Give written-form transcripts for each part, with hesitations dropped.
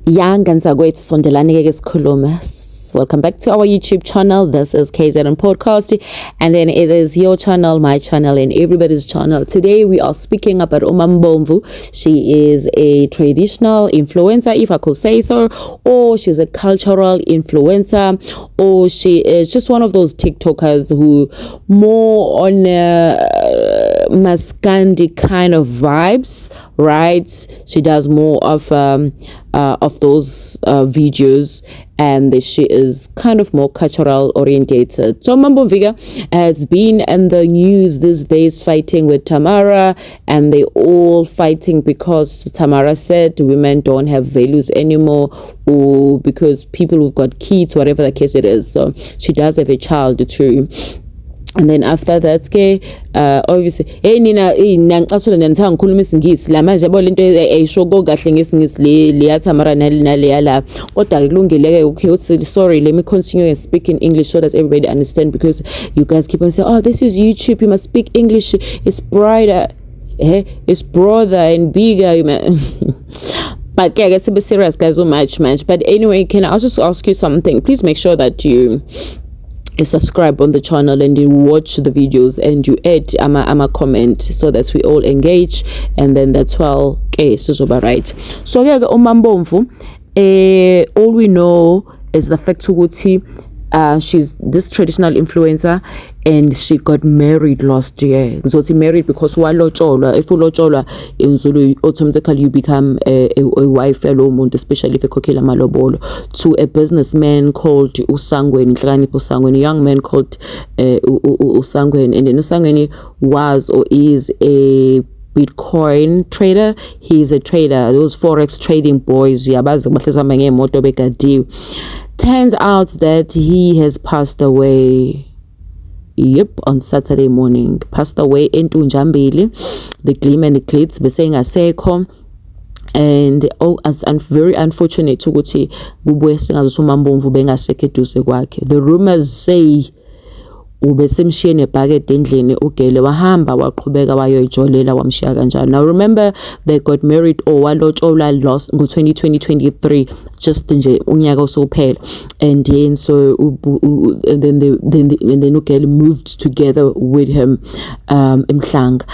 Young and Zagwet Sondelani Sikhulume. Welcome back to our YouTube channel. This is KZN Podcast, and then it is your channel, my channel, and everybody's channel. Today we are speaking about Umambomvu. She is a traditional influencer, if I could say so, or she's a cultural influencer, or she is just one of those TikTokers who more on Maskandi kind of vibes, right? She does more of those videos, and she is kind of more cultural orientated. So Mambomvu has been in the news these days fighting with Tamara, and they all fighting because Tamara said women don't have values anymore, or because people who've got kids, whatever the case it is. So she does have a child too. And then after that obviously nina ngicasula nithanga ukukhuluma isingisi la manje yabo lento eyisho kahle ngesingisi le yaThamara nale la kodwa kulungile okay uthi sorry, let me continue and speak in English so that everybody understand, because you guys keep on saying, oh, this is YouTube, you must speak English, it's brighter, it's broader and bigger. But I guess a bit serious, guys, so much. But anyway, can I just ask you something? Please make sure that you subscribe on the channel and you watch the videos and you add a comment so that we all engage, and then that's well okay, so right. So yeah, Umambomvu, all we know is the fact that she's this traditional influencer, and she got married last year. So she married because if you locholwa in Zulu, automatically you become a wife fellow muntu, especially if you kokela malobolo, to a businessman called Usangweni, a young man called Usangweni, and then Usangweni was or is a Bitcoin trader. He's a trader, those forex trading boys. Turns out that he has passed away. Yep, on Saturday morning. Passed away in Njambili. The Gleam and the Glitz were saying asekho. And as very unfortunate ukuthi kubuye singazoSumambomvu bengasekho eduze kwakhe. The rumors say ubesemshiye nebhakede endlini ugele wahamba waqhubeka wayoyijolela wamshiya kanjalo. Now remember, they got married or walotsholwa lost ngo 2023, just nje unyaka osophela, and then so and then ugele moved together with him eMhlanga.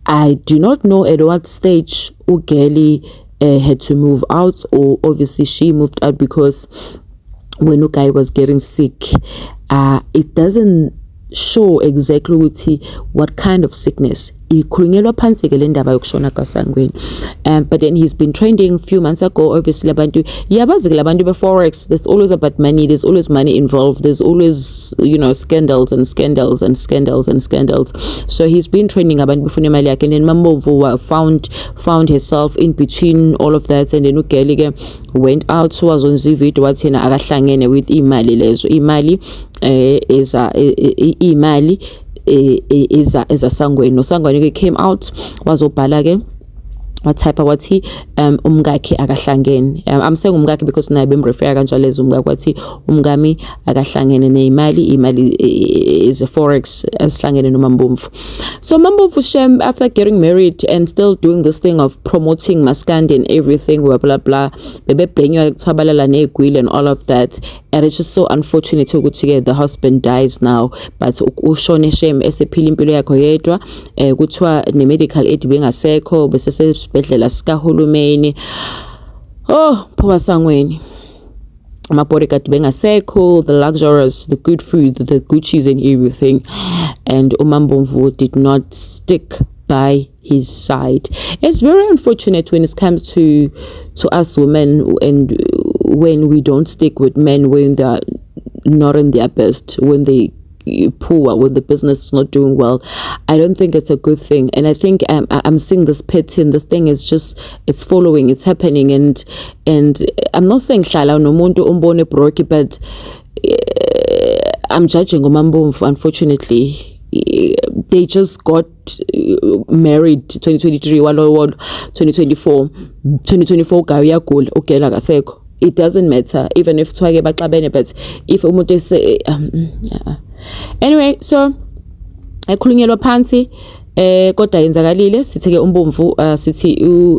I do not know at what stage ugele had to move out, or obviously she moved out because when Ugai was getting sick, it doesn't show exactly what kind of sickness. But then he's been trending a few months ago. Obviously abantu forex, there's always about money, there's always money involved, there's always scandals. So he's been trending abantu befuna imali yakhe, and then Mambomvu found herself in between all of that, and then ugele went out so was on video wathi yena akahlangene with imali lezo. Imali is a Sangweni. No, Sangweni came out wazobhala ke watype wathi umngakhe akahlangene. I'm saying umngakhe because naye bemrefer kanjalo as umngakhe wathi umngami akahlangene imali is a forex asihlangene noMambomvu. So Mambomvu Shem, after getting married and still doing this thing of promoting Maskandi and everything, blah blah blah, bebebhenywa kuthabalala negwili and all of that, and it's just so unfortunate ukuthi the husband dies now, but ushone Shem esephila impilo yakhe yedwa, kuthiwa ne-medical aid bengasekho besesibhedlela sikahulumeni. Oh, poor Sangweni. My bodyguard bengasekho, the luxurious, the good food, the Gucci's and everything, and Umambomvu did not stick by his side. It's very unfortunate when it comes to us women, and when we don't stick with men when they're not in their best, when they poor, when the business is not doing well. I don't think it's a good thing, and I think I'm seeing this pattern. This thing is just, it's following, it's happening, and I'm not saying shala no muntu umbone broke, but I'm judging Umambomvu. Unfortunately, they just got married 2023 walo 2024 kaya gula ugela kaseko. It doesn't matter even if twage baxabene, but if umuntu say anyway, so ekhulunyelwa phansi Kodwa yenzakalile sithi ke uMbomvu sithi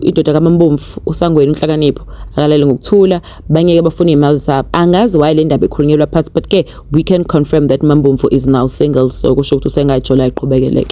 indoda kaMambomvu uSangweni uNhlakanipho akalele ngokuthula bangeke bafuna imali zabo. Angazi why le ndaba ekhulunyelwa phansi, but ke we can confirm that Mambomvu is now single, so kusho ukuthi usengajola iqhubekele.